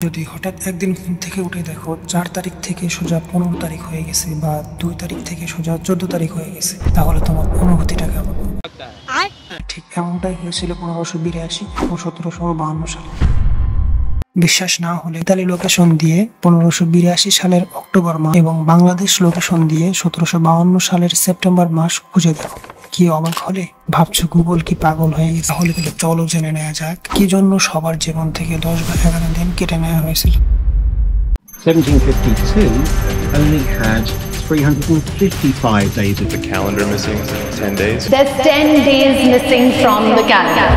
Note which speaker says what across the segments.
Speaker 1: যদি হঠাৎ একদিন ঘুম থেকে উঠে দেখো 4 তারিখ থেকে সোজা 15 তারিখ হয়ে গেছে বা 2 তারিখ থেকে সোজা 14 তারিখ হয়ে গেছে, তাহলে তোমার অনুভূতিটা কেমন? ঠিক এমনটাই হয়েছিল 1582 ও 1752 সালে। বিশ্বাস না হলে ইতালি লোকেশন দিয়ে 1582 সালের অক্টোবর মাস এবং বাংলাদেশ লোকেশন দিয়ে 1752 সালের সেপ্টেম্বর মাস খুঁজে দেখো। কি অবাক হলে? ভাবছো গুগল কি পাগল হয়ে গেছে? তাহলে কিন্তু চলো জেনে নেওয়া যাক কি জন্য সবার জীবন থেকে 10 বা 11 দিন কেটে নেওয়া হয়েছিল।
Speaker 2: 1752 only had 355 days of
Speaker 3: The calendar missing 10 days.
Speaker 4: There's 10 days missing from the calendar.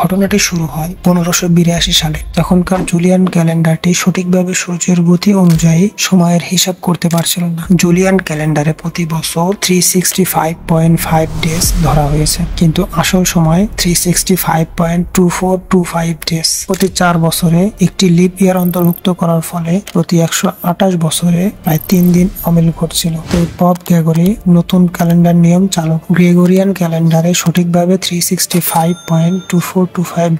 Speaker 1: ঘটনাটি শুরু হয় 1582 সালে। তখনকার জুলিয়ান ক্যালেন্ডারটি সঠিকভাবে সূর্যের গতি অনুযায়ী সময়ের হিসাব করতে পারছিল না। জুলিয়ান ক্যালেন্ডারে প্রতি বছর 365.5 ডেজ ধরা হয়েছে, কিন্তু আসল সময় 365.2425 ডেজ। প্রতি 4 বছরে একটি লিপ ইয়ার অন্তর্ভুক্ত করার ফলে প্রতি 128 বছরে প্রায় 3 দিন অমিল ঘটছিল। তাই পপ গ্রেগরি নতুন ক্যালেন্ডার নিয়ম চালু। গ্রেগরিয়ান ক্যালেন্ডারে সঠিকভাবে 365.2425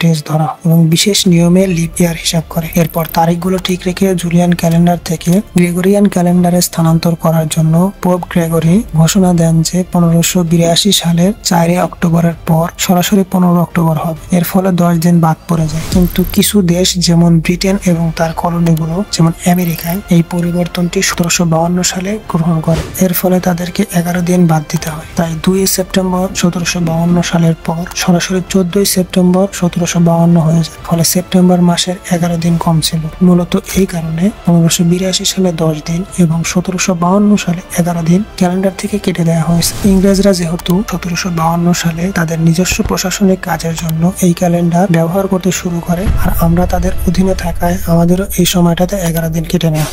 Speaker 1: ডেজ ধরা এবং বিশেষ নিয়মে লিপ ইয়ার হিসাব করে। এরপর তারিখগুলো ঠিক রেখে জুলিয়ান ক্যালেন্ডার থেকে গ্রেগরিয়ান ক্যালেন্ডারে স্থানান্তর করার জন্য পোপ গ্রেগরি ঘোষণা দেন যে 1582 সালের 4 অক্টোবরের পর সরাসরি 15 অক্টোবর হবে। এর ফলে 10 দিন বাদ পড়ে যায়। কিন্তু কিছু দেশ যেমন ব্রিটেন এবং তার কলোনিগুলো যেমন আমেরিকায় এই পরিবর্তনটি 1752 সালে গ্রহণ করে। এর ফলে তাদেরকে 11 দিন বাদ দিতে হয়। তাই 2 সেপ্টেম্বর 1752 সালের পর সরাসরি 14 সেপ্টেম্বর 1752 হয়ে যায়। ফলে সেপ্টেম্বর মাসের 11 দিন কম ছিল। মূলত এই কারণে 1582 সালে 10 দিন এবং 1752 সালে 11 দিন ক্যালেন্ডার থেকে কেটে দেওয়া হয়েছে। ইংরেজরা যেহেতু 1752 সালে তাদের নিজস্ব প্রশাসনিক কাজের জন্য এই ক্যালেন্ডার ব্যবহার করতে শুরু করে, আর আমরা তাদের অধীনে থাকায় আমাদেরও এই সময়টাতে 11 দিন কেটে নেওয়া।